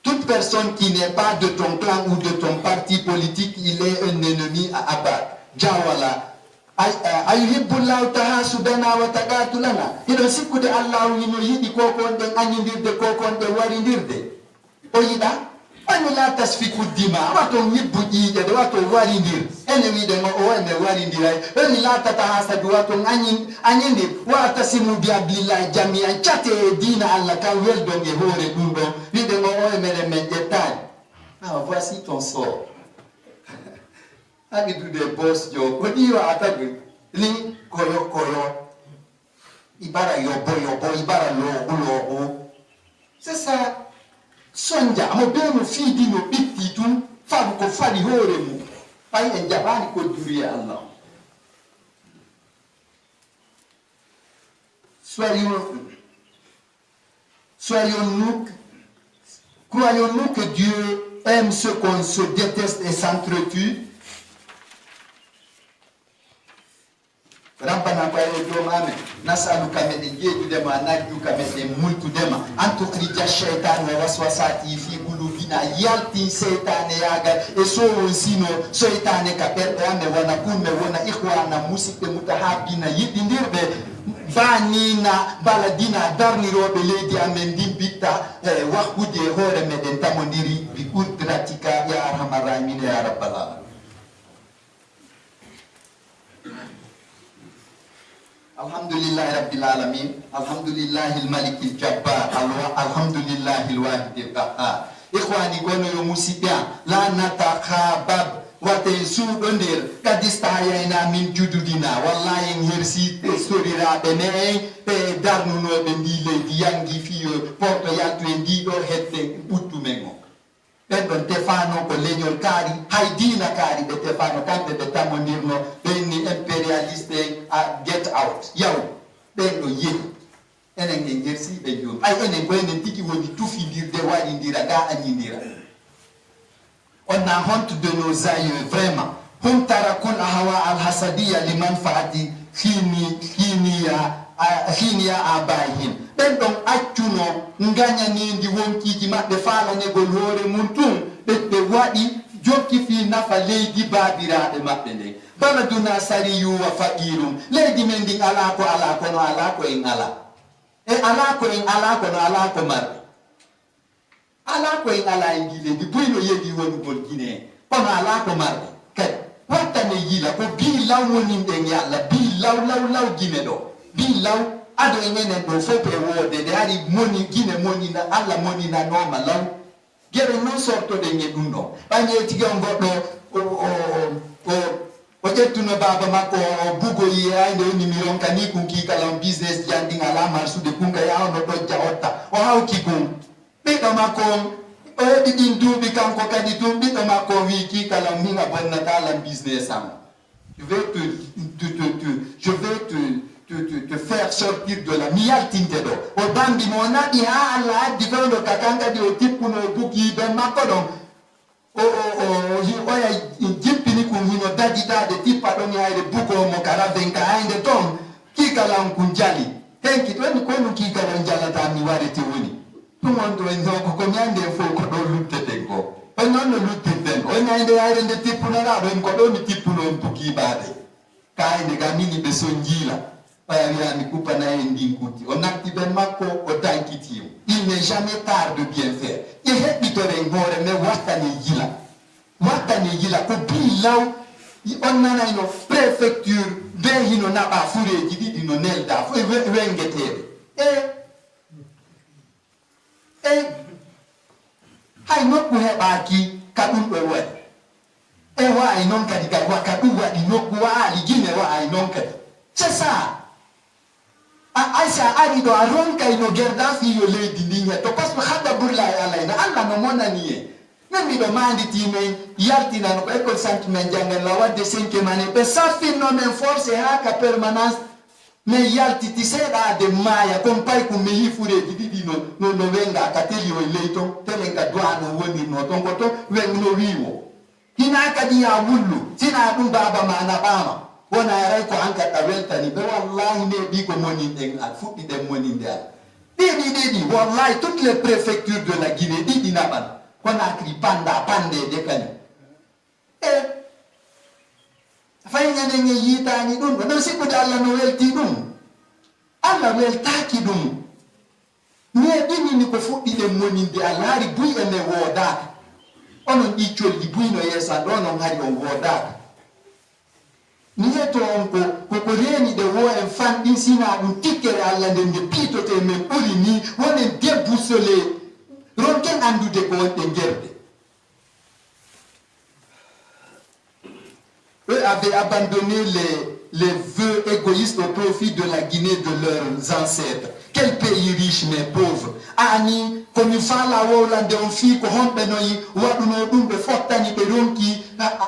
Toute personne qui n'est pas de ton clan ou de ton parti politique, il est un ennemi à abattre. Jawala. Ayuhibbullahu tahasubana wa taqatulana. Ido sikkude Allah hino yidi kokonde anyindirde kokonde warindirde. Oyida ani la tasfiku dima wato yibbu jiide de wato warindir ene wiide mo o ene warindiray ani la tatahasadu wato anyindir wa tasimu bi abillahi jami'an chate dina Allah kan weldo nge hore dum do wiide mo o emere men jettani. Ah, voici ton sort. Abi do the boss job odi wa atagu li koyo ibara yobo ibara lo. C'est ça. Sonja amo beno fidi no bitti tum fabu ko fadi hore mu pay en jabani ko duri Allah. Croyons-nous que Dieu aime ceux qu'on se déteste et s'entretue. Rabbana bayo jomame nasaluka min jeedudema najjuka min mulkudema an tukhrija shaytan wa waswasati fi qulubina yaltin seytane yagal e so sino seytane ka berde ame wona kunne wona ikhwana musidɓe mutahabbina yiɗidirɓe banina baladina darniroɓe leydi amen ndin bitta wakkude hoore meɗen tamodiri bi qudratika ya arhamar rahimin ya rabbal alamin. Alhamdulillah Rabbil Alamin, Alhamdulillah al-Malik al-Jabbar, Alhamdulillah al-Wahid al-Qahhar. Ikhwani gono yo musibia la natakhabab wate suɗondir kadistayayna min jududina wallahi en hersi storiraɓe ne e darnunoɓe ndi leydi yangi fiyo porto yaltu e ndiɗo hedde ɓuttu men o ɓen ɗon tefano ko leñol kaari hay dina kaari ɓe tefano kamɓe ɓe tamodirno ɓen ni impérialiste a get out yaw ɓen ɗo yehi enen en jersiɓe joni ay enen ko enen tigi woni tufidirde waɗidira ga añidira. On a honte de nos aïeux vraiment. Hum tarakul ahawa al hasadiya liman faati khiniya abayhim ɓen ɗon accuno gañanidi wonkiji maɓɓe falanegol hoore mum tun ɓe waɗi jokki fi nafa leydi babiraɓe maɓɓe nden baladuna sariyu wa faqirum leydi men ndin ala ko no ala ko en ala e ala ko en ala ko no ala ko marɓe ala ko en ala en gileydi boyno yeeɗi wonugol guinée kono ala ko marɓe kadi wattane yila ko bi law woninɗen yalla bi law guine ɗo bi law ado enen ɗo fof e woode nde ari moni guine monina Allah moninanoma law gueɗe non sortoɗen e ɗum ɗo ɓañe tigi on goɗɗo o ƴettuno baba makko o bugoyi ayde o numéron kani kun kikalam business jandin ala marsude kunka yawno ɗojja otta o hawki kun ɓiɗɗo makko o heɓi ɗin duuɓi kanko kadi tum ɓiɗɗo makko wi kikalam min a bonnatalam business am je vais te faire sortir de la miyaltinte ɗo o bambi mo naɓi ha Allah addi fewdo kakan kadi o tippuno bugi ɓen makko ɗon oya jippini kum hino dajitade tippa ɗon hayre bugomo kara venka hayde toon kikalan kun jali henki ɗonni konu kikalan jalata mi warete woni ɗum on ɗo en ko ko ñande fof ko ɗo lutteten ko on noon no luttirten on hayde hayre nde tippunoɗa ɗo en ko ɗo mi tippuno en bugiɓaɓe ka hayde ga mini ɓe son jiila Il n'est jamais tard de bien faire. On a une préfecture, il n'a pas fourré, il n'a pas fourré, hay nokku heɓaki kaɗum ɓe waɗi e wawi noon kadi kadi wa ka ɗum waɗi nokku waali guine wawi noon kadi c'est ça aysa ari ɗo a ronkay no guerda fiyo leydi ndin hetto par ce que haɗa burlayi alayna allah no monani en min miɗo manditimen yaltinano ko école centre men jangal la wadde 5e année ɓe saffirno men forcé ha ka permanence mais yaltiti seeɗade maaya comme pay ko mi yifureji ɗiɗi no wenga ka teli o ley ton telen ka duwano wonirno ton ko to wengno wiwo hina kadi ya wullu sina ɗum baba ma naɓama wona ray ko an kaɗɗa weltani ɓe wallahi ne ɗi ko moninɗen al fuɗɗiɗen moninde al ɗiɗi wallahi toutes les préfectures de la Guinée ɗiɗi naɓan Conakry panda pandede kañum fayñanen e yiitani ɗum ɗo ɗon sikkude allah no welti ɗum allah weltaki ɗum mais ɗinini ko fuɗɗiɗen moninde allah hari buy ene woodaka onon ɗi colli buyno yeesan ɗo non hari on woodaka mi hetto on ko reeni ɗe wo en fanɗin sina ɗum tikkere allah nden nde piitote men ɓuri ni wonen déboussolé ronken andude ko wonɗe guerde. Eux avaient abandonné les vœux égoïstes au profit de la Guinée de leurs ancêtres. Quel pays riche mais pauvre. Ani komi fala wowlande on fii ko honɓe noyi waɗuno ɗum ɓe fottani ɓe ronki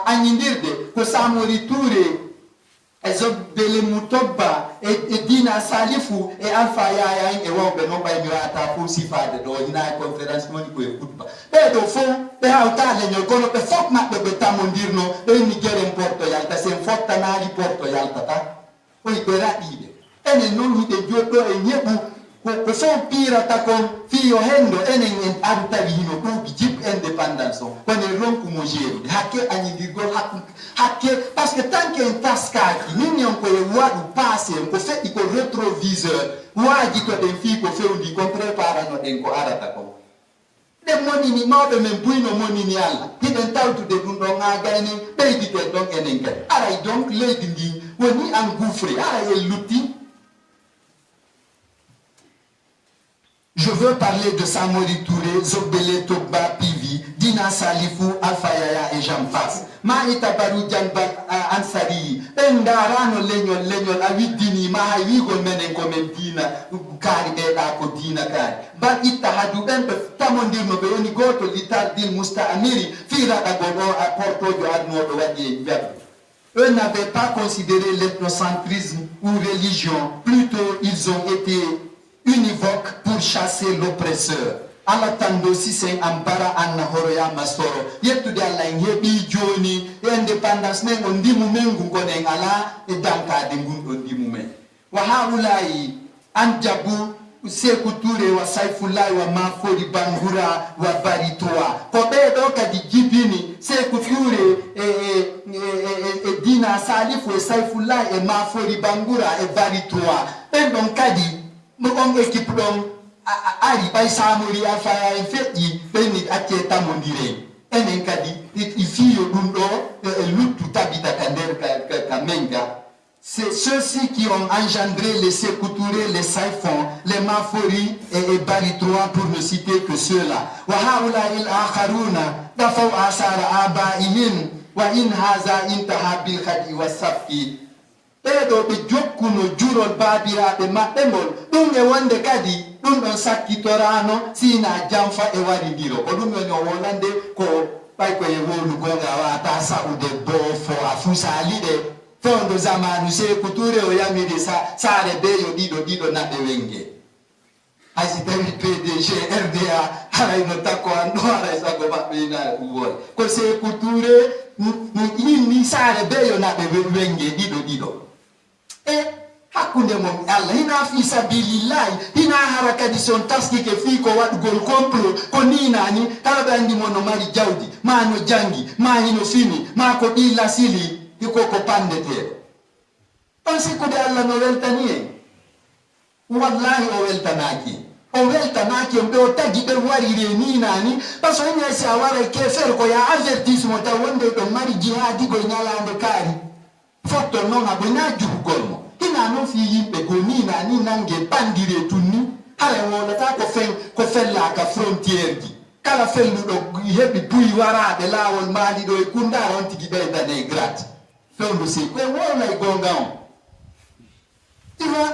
añidirde ko Samori Touré e Zogbele Mutobba e Dina Salifu e Alpha Yaya en e wawɓe noon ɓay mi wata fof sifade ɗo hina e conférence woni koye futba ɓeɗo fof ɓe hawta leñol kono ɓe fof maɓɓe ɓe tamodirno ɓeyni gueren porto yalta sen fottanali porto yaltata oyi ɓe raɗiɓe enen noon hiɗe joɗɗo e ñeɓu ko fof pirata kon fiyo hendo enen en artawi hino ɗuuɓi jip indépendance o kono ronku mo jeerude hakke añidirgol hakke par ce que tant que en taskaki min on koye waɗu passé ko feɗɗi ko rétroviseur waaji to ɗen fii ko fewndi kon préparano ɗen ko arata kon ɗen monini mawɓe men buyno monini allah hiɗen tawtude ɗum ɗon ha gaynen ɓeyditen ɗon enen kadi aray donc leydi ndi woni engouffré aray en lutti. Je veux parler de Samori Touré, Zogbele Togba Pivi, Dina Salifou, Alpha Yaya et j'en passe. Maïta Barou Djanbat Ansari, Bendarano Lenyol, Awidini, Mahawigol Menen Komen Dina, Kari Beda Ko Dina Kari. Ba Ita Hadou Bembe, Tamondir no Beoni Goto, Litar Dil Musta Amiri, Fira Agogo, à Porto de Adno de Wadi. Eux n'avaient pas considéré l'ethnocentrisme ou religion, plutôt ils ont été univoque pour chasser l'oppresseur. Allah tando sisen ambara anna horoya masoro. Yettude Allah en heɓi joni indépendance men on ndimu men gonen ala e dankade gunɗo ndimu men. Wa haulayi an jabu Sekou Touré wa Saifullahi wa Mafori Bangura wa Bari 3. Ko ɓeɗo kadi jibini Sekou Touré e Dina Salifu e Saifullahi e Mafori Bangura e Bari 3. Ɓen ɗon kadi on équipe ɗon ari ɓay Samori Alpha Yaya en feƴƴi ɓenni acce tamodire enen kadi i fiyo ɗum ɗo e luttu tabita ka nder ka menga. C'est ceux-ci qui ont engendré les Sekou Touré, les Saifon, les Mafori et Bari 3 pour ne citer que ceux-là. Wa haula il akharuna dafaw asara abaihim wa in haza intaha bil khadi wa safki. Ɓeɗo ɓe jokkuno jurol baabiraɓe maɓɓe ngol ɗum e wonde kadi ɗum ɗon sakkitorano sina jamfa e waridiro ko ɗum woni o wolande ko ɓay koye wolugonga wata sa'ude boofo a fusaliɗe fondo zamanu Sekou Touré o yamiri saare beyo ɗiɗo naɓe wenge hay si tawi PDG RDA harayno takko an ɗo haray sago maɓɓe ina ɗuwol ko Sekou Touré inni saare beyo naɓe wenge ɗiɗo e hakkunde mom Allah hina fi sabilillahi hina hara kadi son taskike fi ko waɗugol complot ko ninani kala ɓe andi mo no mari jawdi ma no jangi ma hino fini ma ko ɗi lasili iko ko pandeteɗo on sikkude Allah no weltani en wallahi o weltanaki mbe o tagi be warire ni nani parce que nya si awara ke fer ko ya avertissement ta wonde do mari jihadi go nyalande kari fotto non abona jubu golmo ina no fi yimbe go ni nani nange bandire tunni hare wona ta ko fen la ka frontière di kala fellu do hebi buy warade lawol mali do e kunda on tigi be dane grat fewndo se ko wona e gonga on tu vois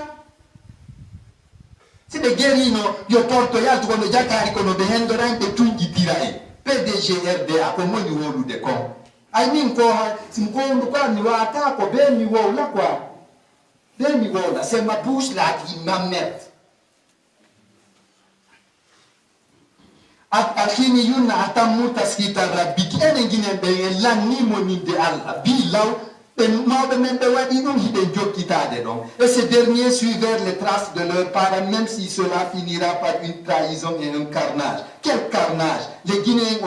si be gerino yo porto yalto kono jakari kono be hendorante tunji tirai PDG RDA ko moni wolude ko ay min ko simkondu kwa ni wata ko be mi wola kwa be mi wola c'est ma bouche là qui m'emmerde akini yuna atamuta skita rabiki enen ginen be lanni moninde Allah bilaw en mawbe men be wadi dum hide jokkitade donc et ces derniers suivèrent les traces de leurs parents même si cela finira par une trahison et un carnage. Quel carnage! Les Guinéens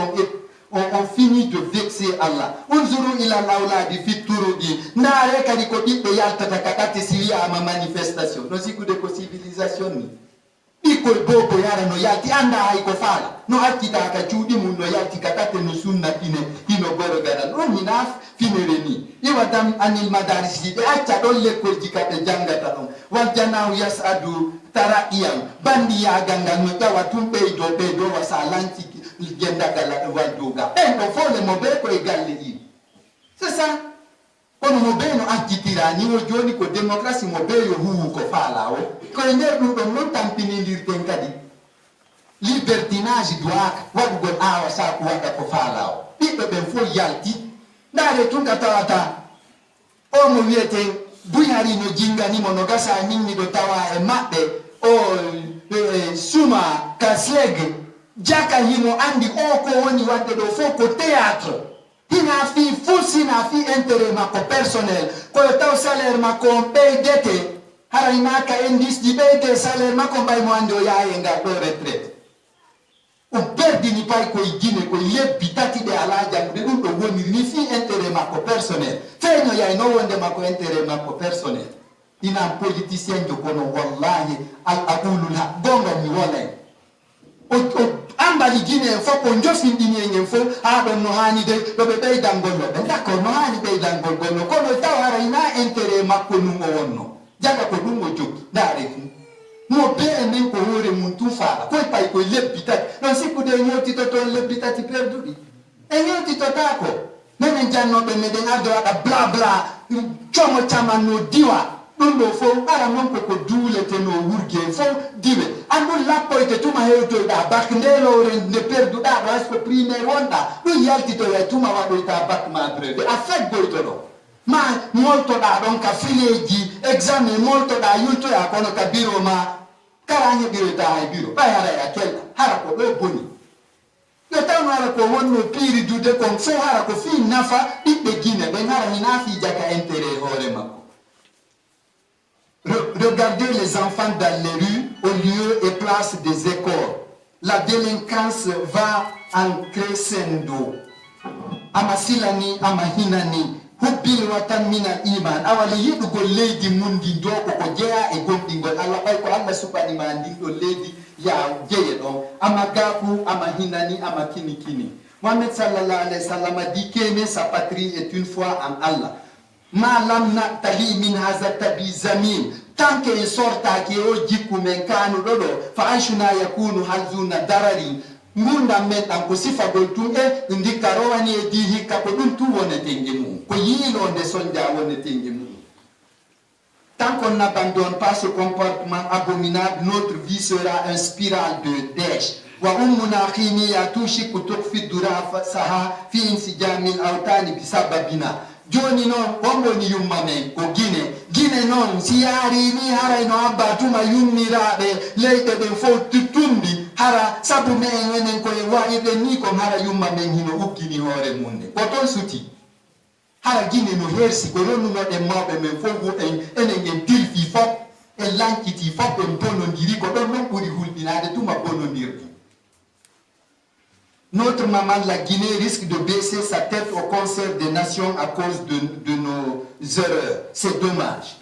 ont fini de vexer Allah. Unzuru ila lauladi fit turudi nare kadi ko bibbe yaltata kakate siya ma manifestation no sikude ko civilisation ni iko bobo yara no yalti anda hay ko fala no akita ka chudi mun no yalti kakate no sunna ino goro gada no minaf finereni iwa dam anil madaris di acca don lekol jikabe jangata don wal janaw yasadu taraiyam bandi ya ganga no tawa tumbe do wasalanti genda gala wal doga en ko fole mo be ko e galle yi c'est ça kono mo be no akitira ni wo joni ko démocratie mo be yo hu ko fala o ko nder dum do non tampini ndir ten kadi libertinage droit wadu gon awa sa ko wada ko fala o bibbe ben fo yalti ndare tun ka tawata o mo wiete buyari no jinga ni mono gasa minni do tawa e mabbe o suma kasleg jaka himo andi o ko woni wadde do fo ko théâtre hina fi fusi na fi intérêt mako personnel ko taw salaire mako beydete haray maka endis di beyde salaire mako bay mo ando yaaye nga do retraite o perdi ni pay ko igine ko yebbi tati de ala jam de dum do woni ni fi intérêt mako personnel feño yaay no wonde mako intérêt mako personnel ina politicien jo kono wallahi al aqulu la gonga mi wala o ambali Guinée fo ko njofindi nyen fo adon no hani de do be dangol no d'accord no hani be dangol no kono tawara ina intérêt makko numo wonno jaga ko dum mo jokki dare mo be en ko hore mun tu fala ko pay ko lebbitat non sikku de nyoti to ton lebbitat perdudi e nyoti to tako men janno be meden ado ada bla bla chomo chama no diwa dum do fo ara non ko duulete no wurge fo diwe andu lappoyte tuma hewto da bak ndelo ren ne perduda do aspe primaire wonda do yalti to ya tuma wado ta bak ma breve a fait goito do ma molto da don ka fileji examen molto da yulto ya kono ka biro ma karanye biro ta ay biro ba yara ya kel hara ko be boni yo tan hara ko wonno piri dude kon fo hara ko fi nafa bibbe Guinée be hara ni nafi jaka intérêt hore makko. Regardez les enfants dans les rues au lieu et place des écoles. La délinquance va en crescendo. Amasilani, amahinani, hubbil watan mina iman. Awali yidu go lady mundi ndoko ko jea e gondi go Allah bay ko Allah subhanahu wa ta'ala do lady ya jeye don. Amagaku, amahinani, amakini kini. Mohammed sallallahu alayhi wa sallam dit qu'aimer sa patrie est une foi en Allah. Ma lam na tali min haza tabi zamin tanke en sorta ke o jikku men kanu dodo fa aishuna yakunu halzuna darari ngunda men tan ko sifa gol tun e ndika rowani e di hikka ko dum tu wonete ngemu ko yilo nde sonja wonete ngemu tant qu'on n'abandonne pas ce comportement abominable notre vie sera un spirale de dèche wa ummuna khini ya tushiku tukfi durafa saha fi insijamil awtani bisababina joni non wongo ni yumma men ko Guinée non siari ni hara no abba tuma yummirabe leyde be fo tutumbi hara sabu men enen ko waide ni ko hara yumma men hino ukkini hore munde ko ton suti hara Guinée no hersi ko ronu no de mawbe men fo go enen en tilfi fop e lankiti fop en bonondiri ko don non buri hulbinade tuma bonondirdi. Notre maman, la Guinée, risque de baisser sa tête au concert des nations à cause de nos erreurs. C'est dommage.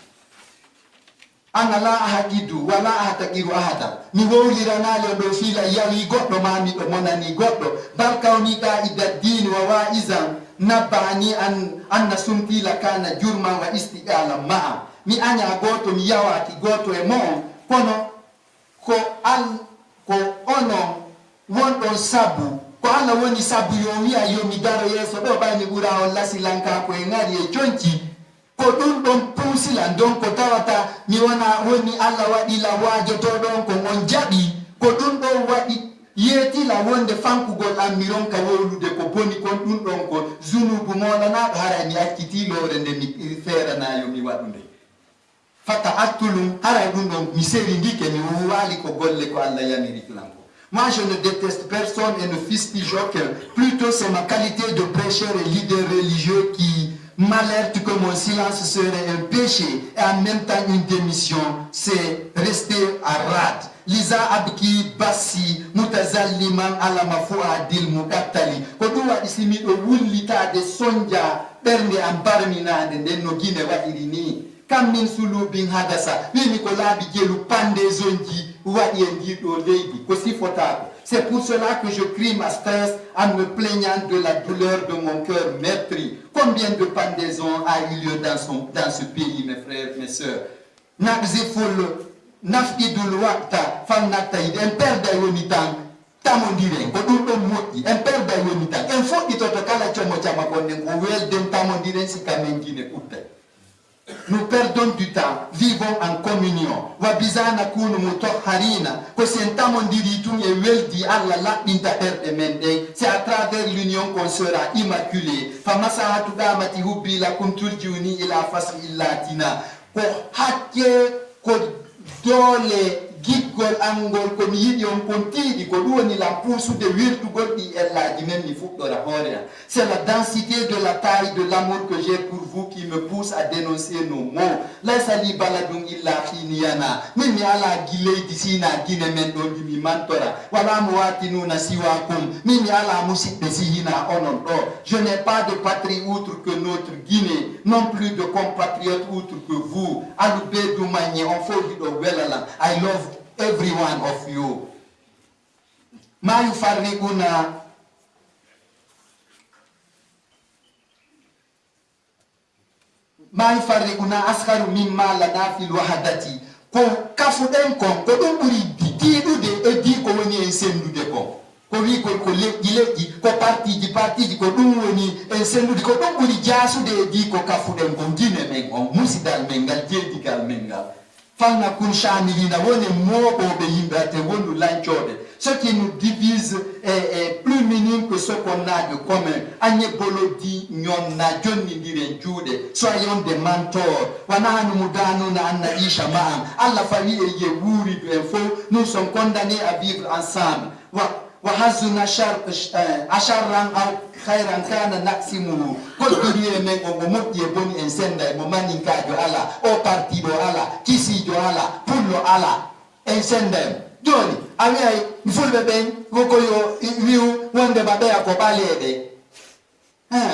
ana la ahakidu wala ahatakiru ahada mi wowliranale ɗo fiila yawi goɗɗo mami ɗo monani goɗɗo bal kawni qaida dini wa waizan nabbani anna sumtila kana jurman wa istiqala ma'a mi aña goto mi yawaki goto e mo'on kono ko onon wonɗon sabu ko Allah woni sabu yo wi'a yo mi daro yeeso ɗo ɓayni ɓura on lasilanka ko e ngari e jonci ko ɗum ɗon puusilan don ko tawata mi woni Allah waɗi lawajo to ɗon ko on jaɓi ko ɗum ɗon waɗi yeetila wonde fankugol am mi ronka wowlude ko boni kon ɗum ɗon ko zunubu molanaɗo haray mi accitilore nde mi feeranayo mi waɗude fata attulum haray ɗum ɗon mi seri ndike mi wali ko golle ko Allah yamiri flanko. Moi, je ne déteste personne et ne fustige aucun. Plutôt, c'est ma qualité de prêcheur et leader religieux qui m'alerte que mon silence serait un péché et en même temps une démission. C'est rester à rade. Lisa abki basi mutazalliman ala mafua dil mukattali. Koduwa isimi do wullita de sonja bernde am barminande den no gine wadiri ni. Kam min sulubin hadasa. Wini ko labi jelu pande zonji. C'est pour cela que je crie ma stress en me plaignant de la douleur de mon cœur meurtri. Combien de pendaisons a eu lieu dans ce pays, mes frères, mes sœurs? Nakziful nafidul wakta fanaktaid en perde yonitan tamondiren ko dum don moti en perde yonitan en fodi to kala chomo chama konne ko wel dem tamondiren si kamengine kutte. Nous perdons du temps, vivons en communion. Wabizana kunu mutoharina. Ko sentamo ndiritum e weldi alla laɓɓinta ɓerɗe men ɗen. C'est à travers l'union qu'on sera immaculé. Famasahatu gamati hubbi lakum turjiuni ila fasli illatina. Ko hakke ko dole giggol angol ko mi yiɗi on pontiɗi ko ɗum woni la puusude wirtugol ɗi ellaji men mi fuɗɗora hoore am. C'est la densité de la taille de l'amour que j'ai pour vous qui me pousse à dénoncer nos mots. Laysa li baladun illa hiniyana. Min mi ala gileydi sina gine men ɗo ndi mi mantora. Wala mo watinuna siwakum. Min mi ala musidɓe sihina onon ɗo. Je n'ai pas de patrie outre que notre Guinée, non plus de compatriotes outre que vous. Alubedu manye on fogi ɗo welalam. I love every one of you. Ma yufarriquna askaru mimma lana fil wahadati. Ko kafuɗen kon ko ɗum ɓuri tiiɗude e di ko woni en sendude kon. Ko wi ko leƴƴi ko partiji ko ɗum woni en sendude ko ɗum ɓuri jasude e di ko kafuɗen kon dine men on musidal men ngal jeydigal men ngal. Falna kun shamilina woni moɓoɓe yimɓe ate wonu lancoɓe. Ce qui nous divise est plus minime que ce qu'on a de commun. Agne bolodi nyonna jonni ndiren juuɗe. Soyons des mentors. Wanahanu mudanuna anna isha ma'am. Allah fawi e ye wuri en fo. Nous sommes condamnés à vivre ensemble. وحزنا أشرا أو خيرا كان نقسمه كل دنيا من أمور يبني إنسان ده ممانين كاجو على أو بارتي جو على كيسي جو على بولو على إنسان ده جوني أمي نفول بين وكيو ويو وند بابا كوباليده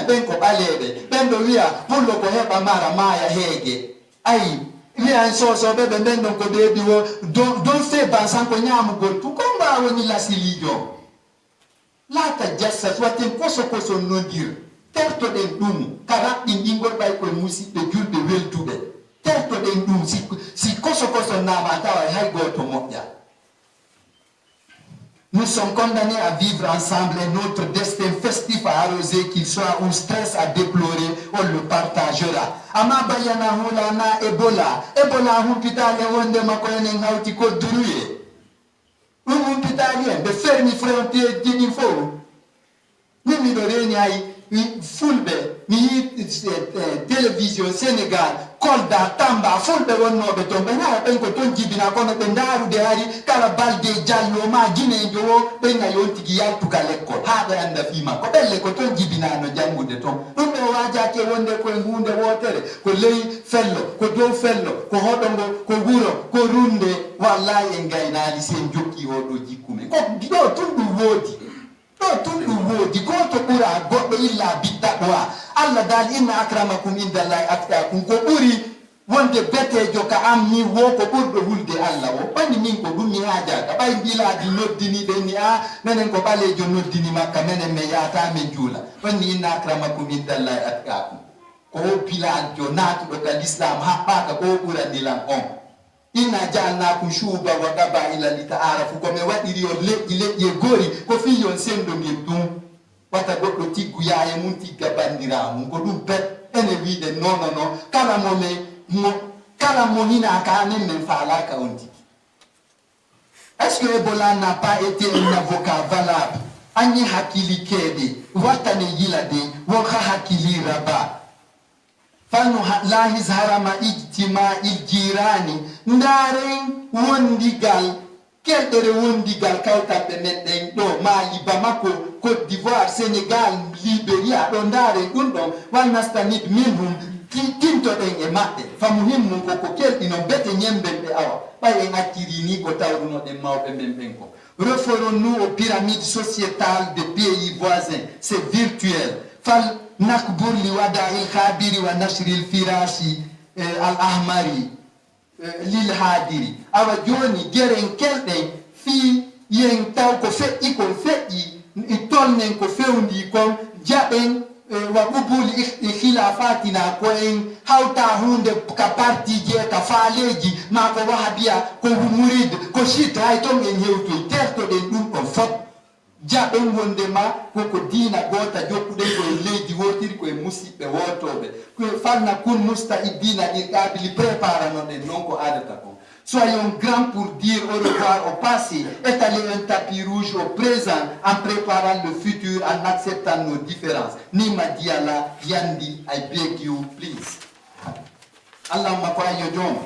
بين كوباليده بين دويا بولو كوهبا مارا مايا هيجي أي we are so bebe ndendo ko bebi wo don fe bansan ko nyamu gol tu komba woni la silijo lata jassa swaten koso no dir terto den dum kara din dingol bay ko musibe julbe weltube terto den dum si koso na mata hay goto moƴƴa. Nous sommes condamnés à vivre ensemble et notre destin festif à arroser, qu'il soit ou stress à déplorer, on le partagera. Ama bayana hula na Ebola. Ebola humpitali wonde makoyene ngauti ko duruye. Humpitali be fermi frontiere dini fo. Mimi do reni ay fulbe ni télévision Sénégal kolda tamba fulbe wonnoɓe toon ɓe ngara ɓen ko toon jibina kono ɓe ndarude hari kala balde jallo ma guinejo o ɓen a yontigi yaltuka lekkol ha ɓe anda fima ko ɓelle ko toon jibinano jangude toon ɗum ɓe wajake wonde koye hunde wotere ko ley fello ko dow fello ko hoɗogo ko wuro ko runde wallahi en gaynali sen jokki oɗo jikkumen ko ɗo tun ɗum woodi ɗo tun ɗum woodi goto ɓura goɗɗo illa bittaɗo a Allah dal inna akramakum indallahi atqakum ko ɓuri wonde betejo ka ammi wo ko ɓurɗo hulde Allah o ɓandi min ko ɗum mi haajaka ɓay mbilaji noddini ɓe ni a menen ko ɓalejo noddini makka menen mi yata min juula ɓanni inna akramakum indallahi atqakum ko bilaljo natuɗo ka l'islam haɓɓaka ko ɓurandilan on inna jaalnakum shuuba wa qabaila li ta'arafu komi waɗiri on leƴƴi e gori ko fi yon sendodir ɗum wata goɗɗo tiggu yaye mum tigga bandiramu ko ɗum pet ene wiide nonono kala mo hinaka anen men falaka on tigi. Est-ce que Ebola n'a pas été un avocat valable? Anyi hakili kede watane yilade wonka hakili raba fanu lahis harama ijtima iljirani ndaren wondigal keldere wondigal kawtaɓe meɗɗen ɗo Mali, Bamako, Côte d'Ivoire, Sénégal, Libéria ɗo ndaren ɗum ɗon wannastanid minhum tintoɗen e maɓɓe famuhimmum koko kelɗino bete ñemben ɓe awa ɓay en acciri ni ko tawrunoɗen mawɓe men ɓen ko. Référons-nous aux pyramides sociétales des pays voisins, c'est virtuel. Fal nakbur li wada il khabiri wa nashri il firashi al-ahmari lil hadiri. Awa joni geren kelɗen fi yen taw ko feƴƴi kon feƴƴi tolnen ko fewndi kon jaɓen wa ɓubuli khilafatina ko en hawta hunde ka partiji e ka faaleji ma ko wahabiya ko murid ko shit hay ton en hewtoy tertoɗen ɗum ɗon fot jaɓen wondema koko diina gota jokkuɗen koye leydi wotiri koye musidɓe wotoɓe koye fanna kun mustahidina ɗin ƙabili préparanoɗen non ko adata ko. Soyons grands pour dire au revoir au passé, étaler un tapis rouge au présent en préparant le futur, en acceptant nos différences. Nima diala yandi, I beg you, please. Allahumma kwa yodom.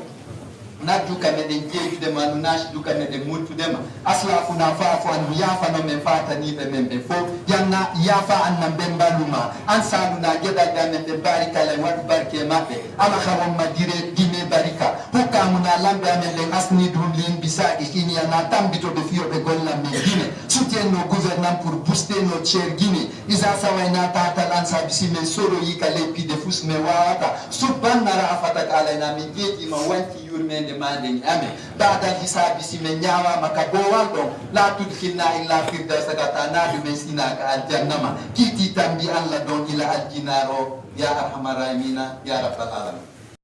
Naduka meden jeju de manunash duka meden mutu dema aslafu na faafu an yafa no men fata ni be men be fo yanna yafa an nan ben baluma an salu na geda da men be barika la wat barke mabbe ama khawon madire dime barika hukamu na lambe amen len asni dum len bisagi kini na tambito be fiyo be golla men Guinée soutien nos gouvernants pour booster notre chère Guinée isa sawaina tata lansa bisime soro yikale pi de fus me wata subhanara afata kala na mi jeji ma wanti yurmende demanding amen ba'da hisabi si men nyawa maka bowal don la tudkhilna illa firdaus katana du mesina ka aljannama kiti tambi Allah don ila aljinaro ya arhamar rahimina ya rabbal alamin.